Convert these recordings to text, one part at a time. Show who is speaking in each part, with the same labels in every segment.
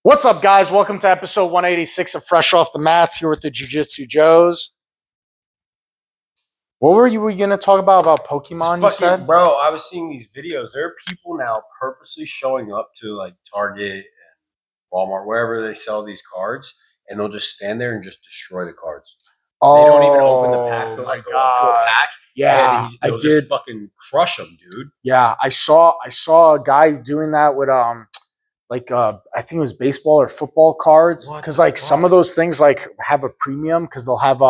Speaker 1: What's up, guys? Welcome to episode 186 of Fresh Off the Mats here with the Jiu Jitsu Joes. What were you going to talk about Pokemon, you said?
Speaker 2: Bro, I was seeing these videos. There are people now purposely showing up to like Target and Walmart, wherever they sell these cards, and they'll just stand there and just destroy the cards. They don't even open the packs. They'll like go up to a pack.
Speaker 1: Yeah,
Speaker 2: and they'll just fucking crush them, dude.
Speaker 1: Yeah, I saw a guy doing that with I think it was baseball or football cards, because like some of those things like have a premium because they'll have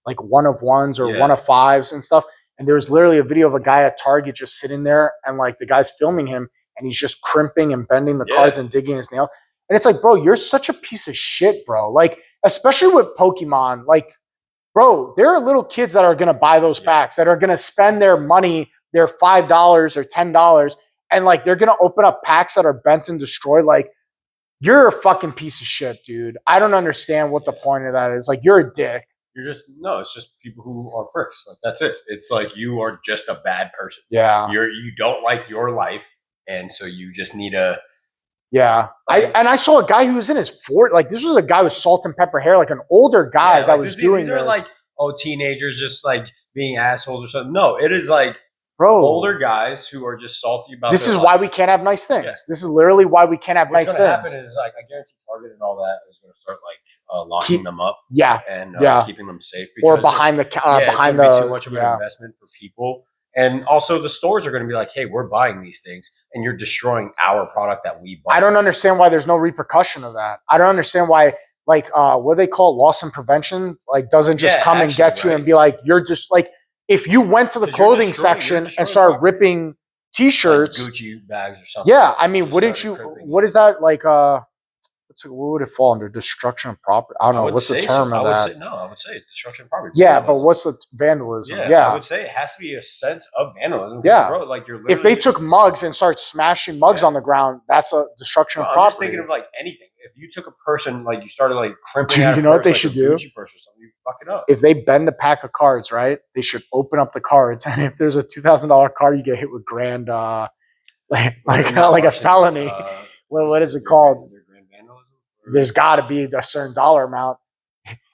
Speaker 1: like one of ones or one of fives and stuff. And there was literally a video of a guy at Target just sitting there, and like the guy's filming him, and he's just crimping and bending the cards and digging his nail. And it's like, bro, you're such a piece of shit, bro. Like, especially with Pokemon, like, bro, there are little kids that are gonna buy those packs, that are gonna spend their money, their $5 or $10, and like they're gonna open up packs that are bent and destroyed. Like, you're a fucking piece of shit, dude. I don't understand what the point of that is. Like, you're a dick.
Speaker 2: It's just people who are pricks. Like, that's it. It's like you are just a bad person.
Speaker 1: Yeah.
Speaker 2: You don't like your life, and so you just need a.
Speaker 1: Yeah. I saw a guy who was in his 40s. Like, this was a guy with salt and pepper hair, like an older guy that was doing this.
Speaker 2: These are like, teenagers just like being assholes or something. No, it is like,
Speaker 1: bro,
Speaker 2: older guys who are just salty about
Speaker 1: this is why we can't have nice things. This is literally why we can't have nice things.
Speaker 2: What's going to happen is, like, I guarantee Target and all that is going to start like locking them up. And keeping them safe.
Speaker 1: Or behind the behind the
Speaker 2: too much of an investment for people. And also the stores are going to be like, hey, we're buying these things and you're destroying our product that we bought.
Speaker 1: I don't understand why there's no repercussion of that. I don't understand why, like, what they call loss and prevention, like, doesn't just come and get you and be like, you're just like, if you went to the clothing section and started ripping T-shirts,
Speaker 2: like Gucci bags or something.
Speaker 1: Yeah, I mean, wouldn't you? What is that like? What would it fall under? Destruction of property? I don't know. What's the term of that?
Speaker 2: I would say it's destruction of property.
Speaker 1: Yeah, but what's the vandalism?
Speaker 2: Yeah, I would say it has to be a sense of vandalism.
Speaker 1: Yeah,
Speaker 2: bro, like you're
Speaker 1: if they took mugs and started smashing mugs on the ground, that's a destruction of property.
Speaker 2: I'm just thinking of like anything. If you took a person, like you started like crimping out,
Speaker 1: you know what they should do?
Speaker 2: Gucci purse or something, you fuck it up.
Speaker 1: If they bend a pack of cards, right, they should open up the cards, and if there's a $2,000 card, you get hit with grand, like a felony. What is it called? There's got to be a certain dollar amount.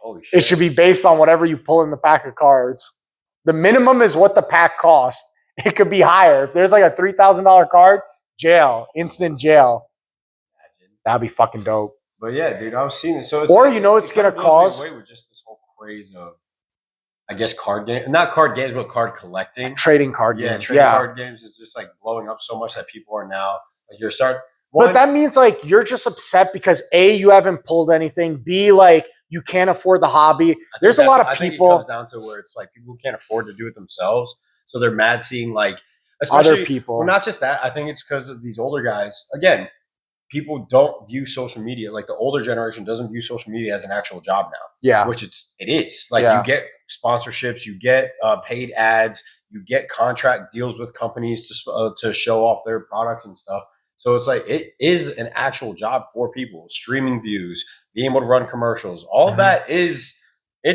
Speaker 2: Holy shit.
Speaker 1: It should be based on whatever you pull in the pack of cards. The minimum is what the pack cost. It could be higher. If there's like a $3,000 card, jail, instant jail. That'd be fucking dope.
Speaker 2: But yeah, dude, I was seeing it. So
Speaker 1: it's it's gonna cause
Speaker 2: with just this whole craze of, I guess, card game, not card games, but card collecting,
Speaker 1: trading card games.
Speaker 2: Card games is just like blowing up so much that people are now like you're starting.
Speaker 1: But that means like you're just upset because A, you haven't pulled anything. B, like you can't afford the hobby. There's a lot of people.
Speaker 2: I think it comes down to where it's like people can't afford to do it themselves, so they're mad seeing like
Speaker 1: other people.
Speaker 2: Well, not just that. I think it's because of these older guys. Again, people don't view social media, like the older generation doesn't view social media as an actual job now.
Speaker 1: Yeah,
Speaker 2: which it is. Like you get sponsorships, you get paid ads, you get contract deals with companies to show off their products and stuff. So it's like it is an actual job for people. Streaming views, being able to run commercials, all of that it's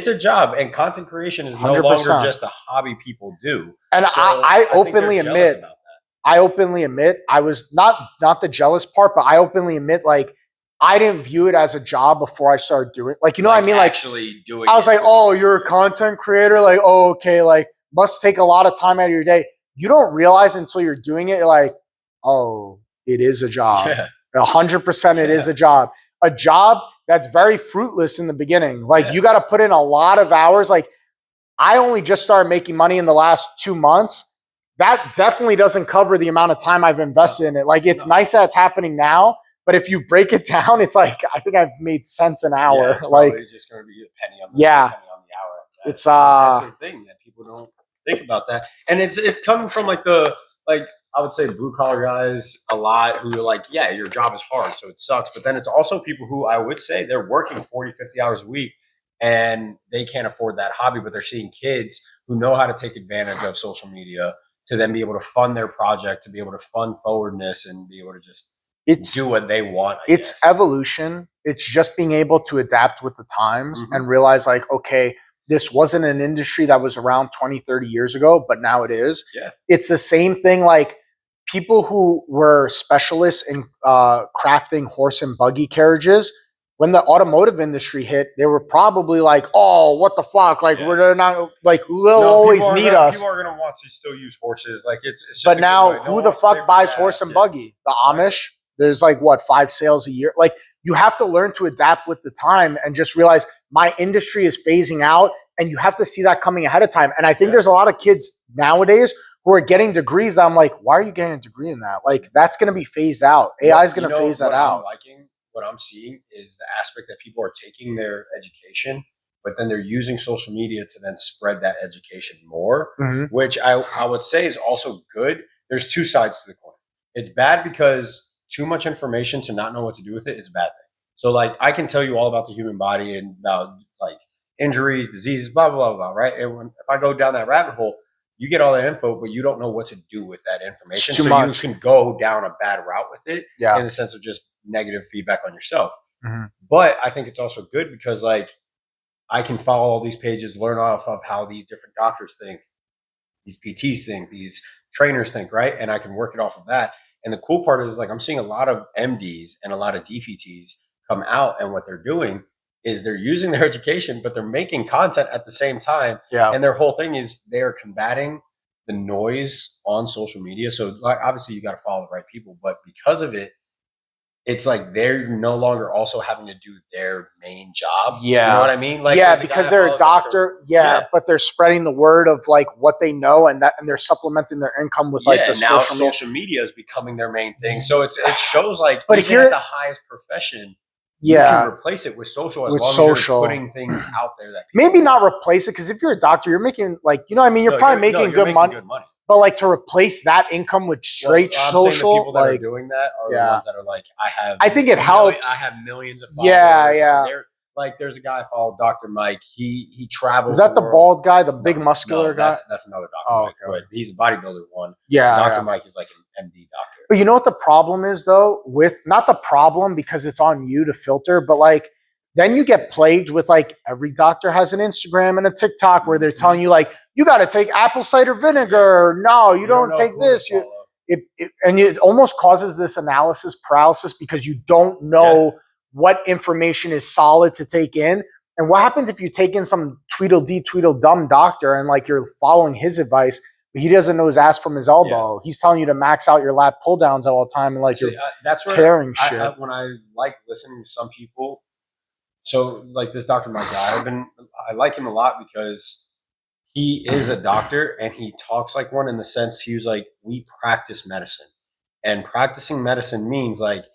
Speaker 2: a job. And content creation is no
Speaker 1: 100%.
Speaker 2: longer just a hobby people do.
Speaker 1: And so I openly admit, I was not the jealous part, but I openly admit, like, I didn't view it as a job before I started doing it. Like, you know what I mean? Like,
Speaker 2: actually doing
Speaker 1: I was like, oh, you're a content creator? Like, oh, okay, like, must take a lot of time out of your day. You don't realize until you're doing it, you're like, oh, it is a job. 100% it is a job. A job that's very fruitless in the beginning. Like, you got to put in a lot of hours. Like, I only just started making money in the last 2 months. That definitely doesn't cover the amount of time I've invested in it. Like, it's nice that it's happening now, but if you break it down, it's like, I think I've made cents an hour.
Speaker 2: Yeah, it's like, just going to be a penny on the hour.
Speaker 1: It's
Speaker 2: that's the thing that people don't think about that. And it's coming from like I would say blue collar guys a lot who are like, yeah, your job is hard, so it sucks. But then it's also people who I would say they're working 40, 50 hours a week and they can't afford that hobby, but they're seeing kids who know how to take advantage of social media to then be able to fund their project, to be able to fund forwardness and be able to just do what they want.
Speaker 1: It's evolution. It's just being able to adapt with the times and realize, like, okay, this wasn't an industry that was around 20, 30 years ago, but now it is.
Speaker 2: Yeah.
Speaker 1: It's the same thing. Like, people who were specialists in crafting horse and buggy carriages, when the automotive industry hit, they were probably like, "Oh, what the fuck? Like, we're not like they'll always need us."
Speaker 2: People are gonna want to still use horses. Like it's just.
Speaker 1: But now, who the fuck buys horse and buggy? The Amish. There's like what 5 sales a year. Like you have to learn to adapt with the time and just realize my industry is phasing out, and you have to see that coming ahead of time. And I think there's a lot of kids nowadays who are getting degrees that I'm like, why are you getting a degree in that? Like that's going to be phased out. AI is going to phase that out.
Speaker 2: What I'm seeing is the aspect that people are taking their education, but then they're using social media to then spread that education more, which I would say is also good. There's two sides to the coin. It's bad because too much information to not know what to do with it is a bad thing. So like I can tell you all about the human body and about like injuries, diseases, blah, blah, blah, blah, right? And if I go down that rabbit hole, you get all that info, but you don't know what to do with that information.
Speaker 1: Too much.
Speaker 2: You can go down a bad route with it in the sense of just negative feedback on yourself. But I think it's also good because like I can follow all these pages, learn off of how these different doctors think, these PTs think, these trainers think, right? And I can work it off of that. And the cool part is like I'm seeing a lot of MDs and a lot of DPTs come out, and what they're doing is they're using their education, but they're making content at the same time. And their whole thing is they're combating the noise on social media. So like obviously you got to follow the right people, but because of it, it's like they're no longer also having to do their main job. You know what I mean? Like
Speaker 1: because they're a doctor. But they're spreading the word of like what they know, and they're supplementing their income with like the
Speaker 2: now social media is becoming their main thing. So it shows like
Speaker 1: but
Speaker 2: even
Speaker 1: if you're
Speaker 2: at the highest profession, you can replace it with social as long as you're putting things out there that
Speaker 1: maybe not replace it, because if you're a doctor, you're making like I mean, you're probably making good money. But like to replace that income with straight social,
Speaker 2: the people that are doing that are the ones that are like, I
Speaker 1: think it helps.
Speaker 2: I have millions of followers. Like there's a guy I follow, Dr. Mike. He travels.
Speaker 1: Is that the bald guy, the big muscular guy?
Speaker 2: That's another doctor. Mike, but he's a bodybuilder one. Mike is like an MD doctor.
Speaker 1: But you know what the problem is though? With not the problem because it's on you to filter, but like then you get plagued with like every doctor has an Instagram and a TikTok where they're telling you like you got to take apple cider vinegar. No, you don't take this. It almost causes this analysis paralysis because you don't know what information is solid to take in. And what happens if you take in some Tweedledee Tweedledum doctor and like you're following his advice, but he doesn't know his ass from his elbow. He's telling you to max out your lat pull downs all the time, and like you're tearing shit.
Speaker 2: When I like listening to some people. So like this Dr. Mike guy, I like him a lot because he is a doctor and he talks like one in the sense he was like, we practice medicine, and practicing medicine means like,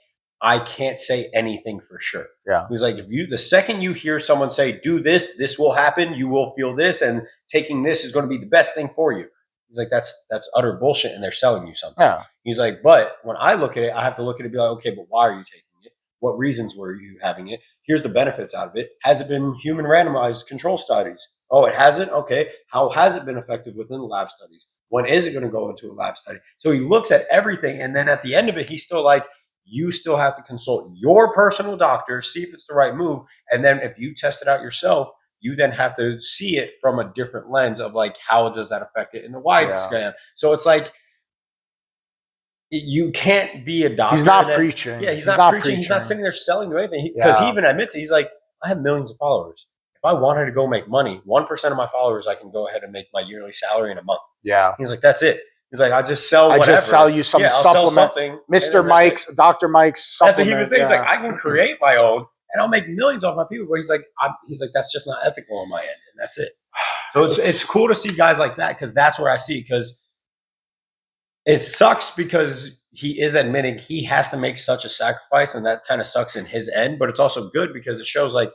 Speaker 2: I can't say anything for sure. He's like, the second you hear someone say, do this, this will happen. You will feel this, and taking this is going to be the best thing for you. He's like, that's utter bullshit. And they're selling you something. He's like, but when I look at it, I have to look at it and be like, okay, but why are you taking it? What reasons were you having it? Here's the benefits out of it. Has it been human randomized control studies? Oh, it hasn't? Okay. How has it been effective within the lab studies? When is it going to go into a lab study? So he looks at everything. And then at the end of it, he's still like, you still have to consult your personal doctor, see if it's the right move. And then if you test it out yourself, you then have to see it from a different lens of like, how does that affect it in the wide scan? So it's like, you can't be a doctor.
Speaker 1: He's not preaching.
Speaker 2: Yeah, he's not preaching. He's not sitting there selling you anything. Because he even admits it. He's like, I have millions of followers. If I wanted to go make money, 1% of my followers, I can go ahead and make my yearly salary in a month. He's like, that's it. He's like, I just sell whatever.
Speaker 1: I just sell you some supplement. Mr. Mike's, Dr. Mike's supplement.
Speaker 2: That's what he was saying. He's like, I can create my own and I'll make millions off my people. But he's like, that's just not ethical on my end. And that's it. So it's cool to see guys like that, because that's where I see, because it sucks because he is admitting he has to make such a sacrifice, and that kind of sucks in his end. But it's also good because it shows like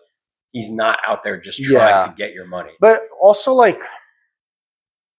Speaker 2: he's not out there just trying to get your money.
Speaker 1: But also, like,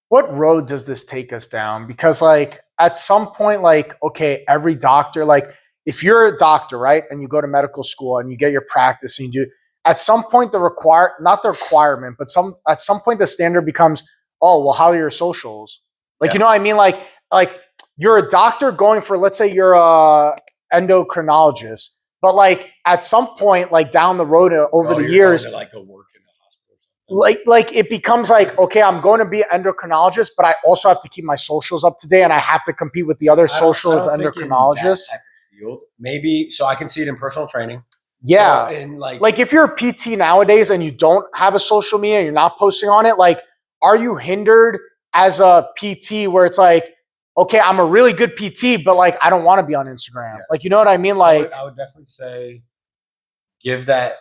Speaker 1: what road does this take us down? Because like at some point, like, okay, every doctor, like if you're a doctor, right, and you go to medical school and you get your practice and you do, at some point not the requirement, but at some point the standard becomes, oh, well, how are your socials? Like, you know what I mean? Like you're a doctor going for, let's say you're a endocrinologist, but like at some point, like down the road over the years,
Speaker 2: like go work in a hospital.
Speaker 1: like it becomes like, okay, I'm going to be an endocrinologist, but I also have to keep my socials up to date, and I have to compete with the other social
Speaker 2: I don't think in that
Speaker 1: endocrinologists.
Speaker 2: type of field, maybe. So I can see it in personal training.
Speaker 1: Yeah.
Speaker 2: So in
Speaker 1: Like if you're a PT nowadays and you don't have a social media, you're not posting on it, like, are you hindered as a PT where it's like, okay, I'm a really good PT, but like I don't want to be on Instagram.
Speaker 2: Yeah.
Speaker 1: Like, you know what I mean? Like
Speaker 2: I would definitely say give that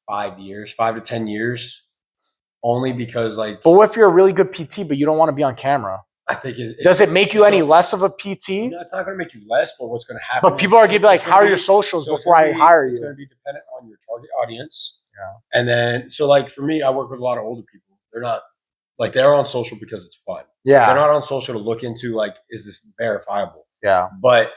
Speaker 2: 5 years, 5 to 10 years, only because like
Speaker 1: but what if you're a really good PT, but you don't want to be on camera?
Speaker 2: I think
Speaker 1: Does it make you any less of a PT?
Speaker 2: No, it's not going to make you less, but what's going to happen?
Speaker 1: But people are going to be like, how are your socials before I hire
Speaker 2: It's
Speaker 1: you?
Speaker 2: going to be dependent on your target audience.
Speaker 1: Yeah.
Speaker 2: And then, so like for me, I work with a lot of older people. They're not like they're on social because it's fun.
Speaker 1: Yeah.
Speaker 2: They're not on social to look into like, is this verifiable?
Speaker 1: Yeah.
Speaker 2: But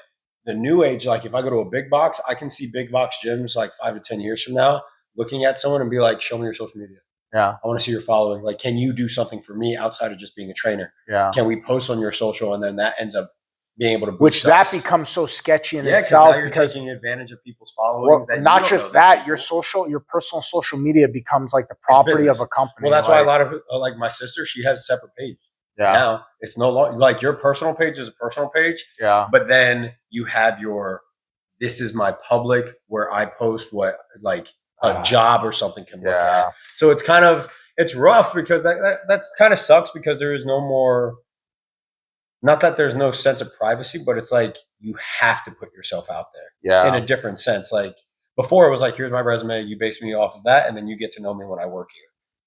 Speaker 2: the new age, like if I go to a big box, I can see big box gyms like 5 to 10 years from now looking at someone and be like, show me your social media.
Speaker 1: Yeah.
Speaker 2: I want to see your following. Like, can you do something for me outside of just being a trainer?
Speaker 1: Yeah.
Speaker 2: Can we post on your social? And then that ends up being able to boost
Speaker 1: which that
Speaker 2: us.
Speaker 1: becomes so sketchy in
Speaker 2: Yeah,
Speaker 1: itself
Speaker 2: now you're
Speaker 1: because
Speaker 2: taking advantage of people's followings.
Speaker 1: well,
Speaker 2: that you
Speaker 1: not
Speaker 2: don't
Speaker 1: just
Speaker 2: know these
Speaker 1: that, your
Speaker 2: people.
Speaker 1: your personal social media becomes like the property of
Speaker 2: business.
Speaker 1: a company.
Speaker 2: Well, that's why a lot of like my sister, she has a separate page.
Speaker 1: Yeah.
Speaker 2: Now it's no longer like your personal page is a personal page.
Speaker 1: Yeah.
Speaker 2: But then you have your this is my public where I post what like a job or something can look at. So it's kind of it's rough because that's kind of sucks because there is no more. Not that there's no sense of privacy, but it's like you have to put yourself out there.
Speaker 1: Yeah.
Speaker 2: In a different sense. Like before it was like, here's my resume, you base me off of that, and then you get to know me when I work here.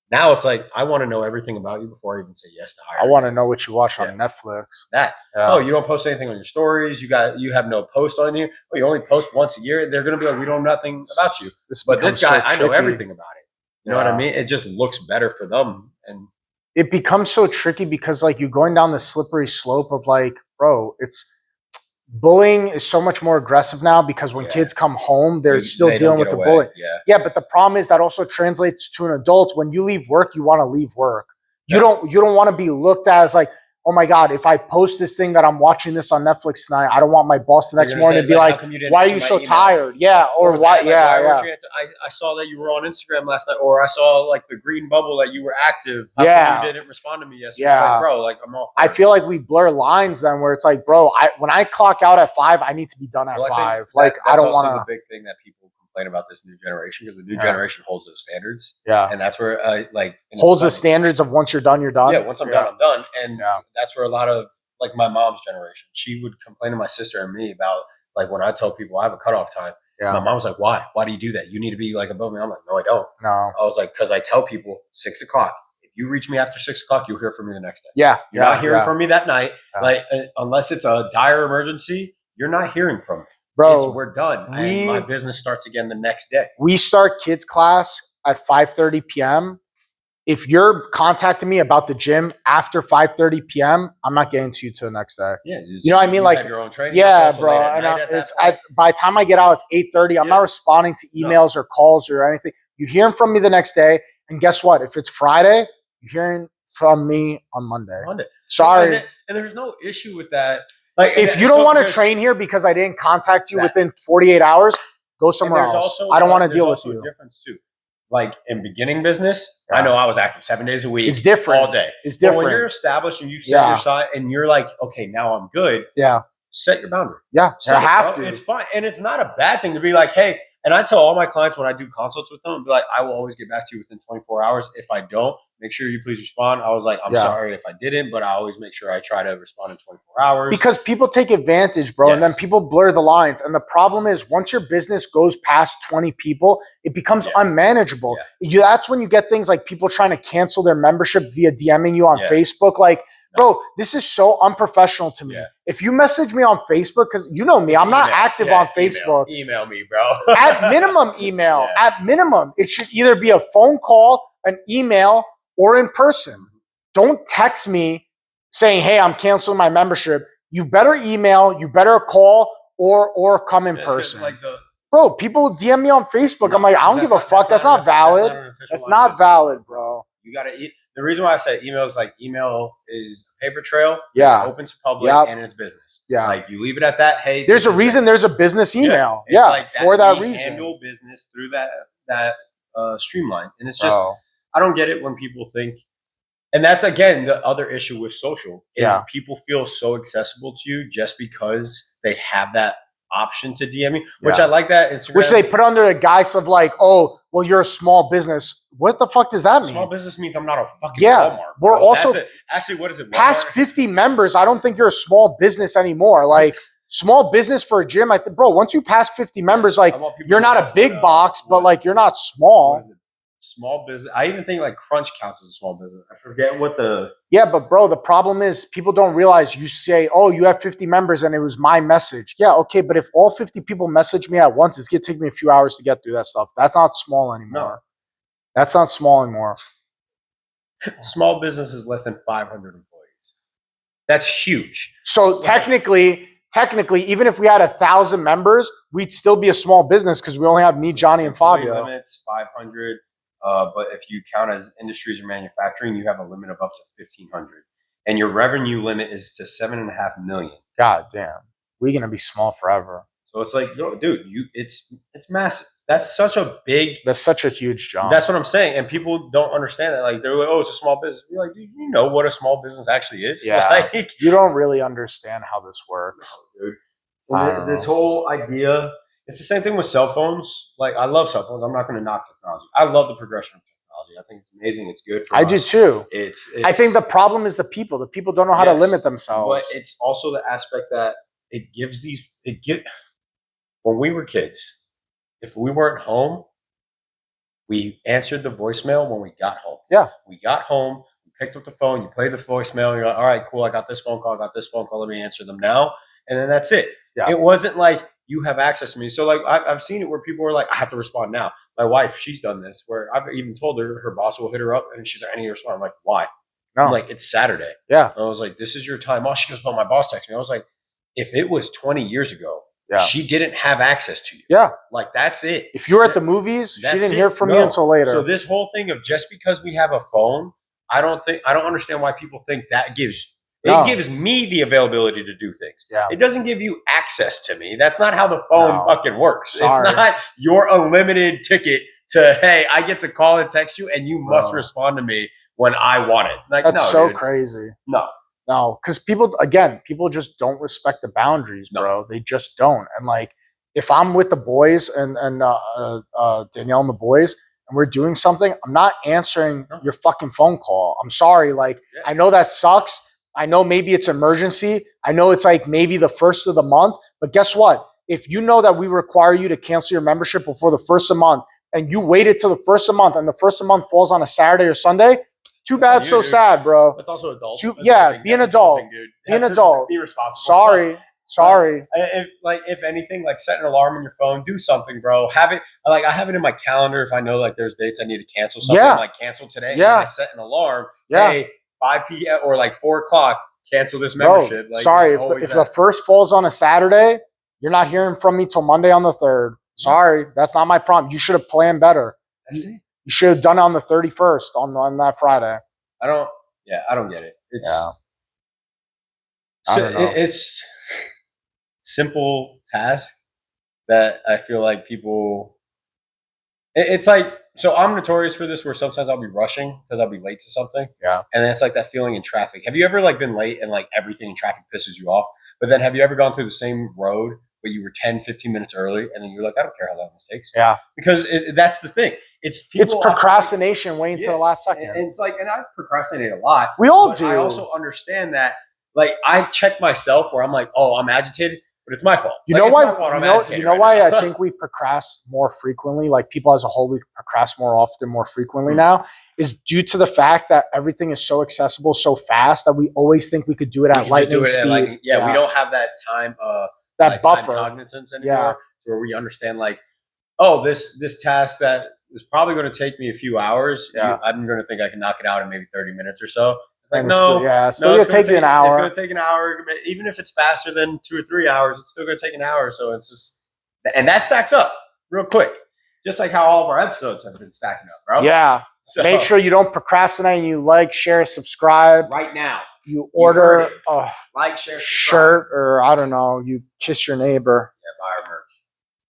Speaker 2: Now it's like I want to know everything about you before I even say yes to hire.
Speaker 1: I want to know what you watch on Netflix.
Speaker 2: That. Oh, you don't post anything on your stories. You have no post on you. Oh, you only post once a year. They're gonna be like, we know nothing about you. But this guy, I know everything about it. You know what I mean? It just looks better for them. And
Speaker 1: it becomes so tricky because like you're going down the slippery slope of like, bro, it's bullying is so much more aggressive now because when kids come home, they're still dealing with the bullying. Yeah, but the problem is that also translates to an adult. When you leave work, you want to leave work. You don't want to be looked at as like, oh my God, if I post this thing that I'm watching this on Netflix tonight, I don't want my boss the next morning to be like, why are you so tired? Yeah. Or why? Yeah.
Speaker 2: I saw that you were on Instagram last night, or I saw like the green bubble that you were active.
Speaker 1: How come
Speaker 2: you didn't respond to me yesterday?
Speaker 1: Yeah.
Speaker 2: It's like, bro, like I'm all.
Speaker 1: I feel like we blur lines then where it's like, bro, when I clock out at 5, I need to be done at 5. Like I don't want to.
Speaker 2: That's the big thing that people complain about this new generation because the new generation holds those standards.
Speaker 1: Yeah.
Speaker 2: And that's where
Speaker 1: holds the standards of once you're done, you're done.
Speaker 2: Yeah. Once I'm done, I'm done. And that's where a lot of like my mom's generation, she would complain to my sister and me about like when I tell people I have a cutoff time. Yeah. My mom was like, why? Why do you do that? You need to be like above me. I'm like, no, I don't.
Speaker 1: No.
Speaker 2: I was like, because I tell people 6 o'clock. If you reach me after 6 o'clock, you'll hear from me the next day.
Speaker 1: Yeah.
Speaker 2: You're not hearing from me that night. Like unless it's a dire emergency, you're not hearing from me.
Speaker 1: Bro,
Speaker 2: we're done. And my business starts again the next day.
Speaker 1: We start kids class at 5:30 p.m. If you're contacting me about the gym after 5:30 p.m., I'm not getting to you till the next day.
Speaker 2: Yeah,
Speaker 1: you know what I mean? Like,
Speaker 2: your own training.
Speaker 1: Yeah, bro. And by the time I get out, it's 8:30. I'm not responding to emails or calls or anything. You're hearing from me the next day, and guess what? If it's Friday, you're hearing from me on Monday. Sorry.
Speaker 2: And there's no issue with that. Like,
Speaker 1: if you don't want to train here because I didn't contact you within 48 hours, go somewhere else. I don't want to deal with you.
Speaker 2: Difference too. Like in beginning business, I know I was active 7 days a week.
Speaker 1: It's different.
Speaker 2: All day.
Speaker 1: It's different.
Speaker 2: But when you're established and you set your side and you're like, okay, now I'm good.
Speaker 1: Yeah.
Speaker 2: Set your boundary.
Speaker 1: Yeah. You have to.
Speaker 2: It's fine. And it's not a bad thing to be like, hey, and I tell all my clients when I do consults with them, be like, I will always get back to you within 24 hours. If I don't, make sure you please respond. I was like, I'm sorry if I didn't, but I always make sure I try to respond in 24 hours. Because
Speaker 1: people take advantage, bro, and then people blur the lines. And the problem is once your business goes past 20 people, it becomes unmanageable. That's when you get things like people trying to cancel their membership via DMing you on Facebook. Like, bro, this is so unprofessional to me. If you message me on Facebook, because you know me, I'm not active on Facebook.
Speaker 2: Email me, bro.
Speaker 1: At minimum, email. At minimum, it should either be a phone call, an email, or in person. Don't text me saying, hey, I'm canceling my membership. You better email, you better call, or come in person. Bro, people DM me on Facebook. I'm like, I don't give a fuck. That's not valid. That's not valid, bro.
Speaker 2: You got to eat. The reason why I say email is like email is a paper trail.
Speaker 1: Yeah.
Speaker 2: It's open to public and it's business.
Speaker 1: Yeah.
Speaker 2: Like you leave it at that. Hey,
Speaker 1: there's a reason there's a business email.
Speaker 2: Like
Speaker 1: for that reason.
Speaker 2: Handle business through that streamline. And it's just, I don't get it when people think, and that's again the other issue with social is people feel so accessible to you just because they have that option to DM me, which I like that Instagram.
Speaker 1: Which they put under the guise of like, oh, well, you're a small business. What the fuck does that mean?
Speaker 2: Small business means I'm not a fucking Walmart.
Speaker 1: We're also
Speaker 2: actually, what is it? Walmart?
Speaker 1: Past 50 members, I don't think you're a small business anymore. Like small business for a gym, bro, once you pass 50 members, like you're not a big box, but like you're not small.
Speaker 2: Small business. I even think like Crunch counts as a small business. I forget what the.
Speaker 1: Yeah, but bro, the problem is people don't realize you say, oh, you have 50 members and it was my message. Yeah, okay, but if all 50 people message me at once, it's going to take me a few hours to get through that stuff. That's not small anymore.
Speaker 2: No.
Speaker 1: That's not small anymore.
Speaker 2: Small business is less than 500 employees. That's huge.
Speaker 1: So technically, even if we had 1,000 members, we'd still be a small business because we only have me, Johnny, and Fabio.
Speaker 2: Limits 500. But if you count as industries or manufacturing, you have a limit of up to 1,500, and your revenue limit is to $7.5 million.
Speaker 1: God damn, we're gonna be small forever.
Speaker 2: So it's like, dude, it's massive. That's such a huge jump. That's what I'm saying, and people don't understand that. Like they're like, oh, it's a small business. You're like, dude, you know what a small business actually is?
Speaker 1: Yeah,
Speaker 2: like,
Speaker 1: you don't really understand how this works,
Speaker 2: dude. This whole idea. It's the same thing with cell phones. Like, I love cell phones. I'm not going to knock technology. I love the progression of technology. I think it's amazing. It's good for us.
Speaker 1: I do too.
Speaker 2: It's
Speaker 1: I think the problem is the people. The people don't know how to limit themselves.
Speaker 2: But it's also the aspect that when we were kids, if we weren't home, we answered the voicemail when we got home.
Speaker 1: Yeah.
Speaker 2: We got home, we picked up the phone, you played the voicemail, you're like, all right, cool, I got this phone call, let me answer them now. And then that's it.
Speaker 1: Yeah.
Speaker 2: It wasn't like, you have access to me. So like I've seen it where people are like, I have to respond now. My wife, she's done this where I've even told her boss will hit her up and she's like, I need to respond. I'm like, why? No. I'm like, it's Saturday.
Speaker 1: Yeah.
Speaker 2: And I was like, this is your time off. She goes, well, my boss texted me. I was like, if it was 20 years ago, she didn't have access to you.
Speaker 1: Yeah.
Speaker 2: Like that's it.
Speaker 1: If you were at the movies, she didn't hear from you until later.
Speaker 2: So this whole thing of just because we have a phone, I don't understand why people think that gives gives me the availability to do things.
Speaker 1: Yeah.
Speaker 2: It doesn't give you access to me. That's not how the phone fucking works.
Speaker 1: Sorry.
Speaker 2: It's not your unlimited ticket to, hey, I get to call and text you and you must respond to me when I want it. Like,
Speaker 1: that's so crazy.
Speaker 2: No,
Speaker 1: because people just don't respect the boundaries, bro. They just don't. And like, if I'm with the boys and Danielle and the boys, and we're doing something, I'm not answering your fucking phone call. I'm sorry. Like, I know that sucks. I know maybe it's emergency. I know it's like maybe the first of the month, but guess what? If you know that we require you to cancel your membership before the first of the month and you waited till the first of the month and the first of the month falls on a Saturday or Sunday, too bad, so sad, bro.
Speaker 2: It's also adult.
Speaker 1: Be an adult. Be an adult.
Speaker 2: Be responsible.
Speaker 1: Sorry.
Speaker 2: If anything, like set an alarm on your phone, do something, bro. Have it like I have it in my calendar if I know like there's dates I need to cancel something, like cancel today.
Speaker 1: Yeah.
Speaker 2: And I set an alarm. Hey, 5 p.m. or like 4 o'clock, cancel this membership.
Speaker 1: Like, sorry, if the first falls on a Saturday, you're not hearing from me till Monday on the 3rd. Sorry, that's not my problem. You should have planned better.
Speaker 2: That's it.
Speaker 1: You should have done it on the 31st on that Friday.
Speaker 2: I don't get it. It's simple task that I feel like people. It's like. So I'm notorious for this where sometimes I'll be rushing because I'll be late to something.
Speaker 1: Yeah.
Speaker 2: And it's like that feeling in traffic. Have you ever like been late and like everything in traffic pisses you off? But then have you ever gone through the same road but you were 10, 15 minute early and then you're like, I don't care how long this takes.
Speaker 1: Yeah.
Speaker 2: Because that's the thing. It's
Speaker 1: procrastination waiting until the last second.
Speaker 2: And it's like, and I procrastinate a lot.
Speaker 1: We all do.
Speaker 2: I also understand that like I check myself where I'm like, oh, I'm agitated. But it's my fault.
Speaker 1: You know why? I think we procrastinate more frequently. Like people as a whole, we procrastinate more often, more frequently now. Is due to the fact that everything is so accessible, so fast that we always think we could do it at lightning speed.
Speaker 2: We don't have that time.
Speaker 1: That buffer,
Speaker 2: time cognizance anymore, where we understand like, oh, this task that is probably going to take me a few hours. I'm going to think I can knock it out in maybe 30 minutes or so. Like, it's still going to take you an hour. It's going to take an hour. Even if it's faster than 2 or 3 hours, it's still going to take an hour. So it's just, and that stacks up real quick. Just like how all of our episodes have been stacking up, bro.
Speaker 1: Yeah. So, make sure you don't procrastinate and you like, share, subscribe.
Speaker 2: Right now.
Speaker 1: You order
Speaker 2: like, share, subscribe.
Speaker 1: shirt or I don't know, you kiss your neighbor.
Speaker 2: Yeah, buy our merch.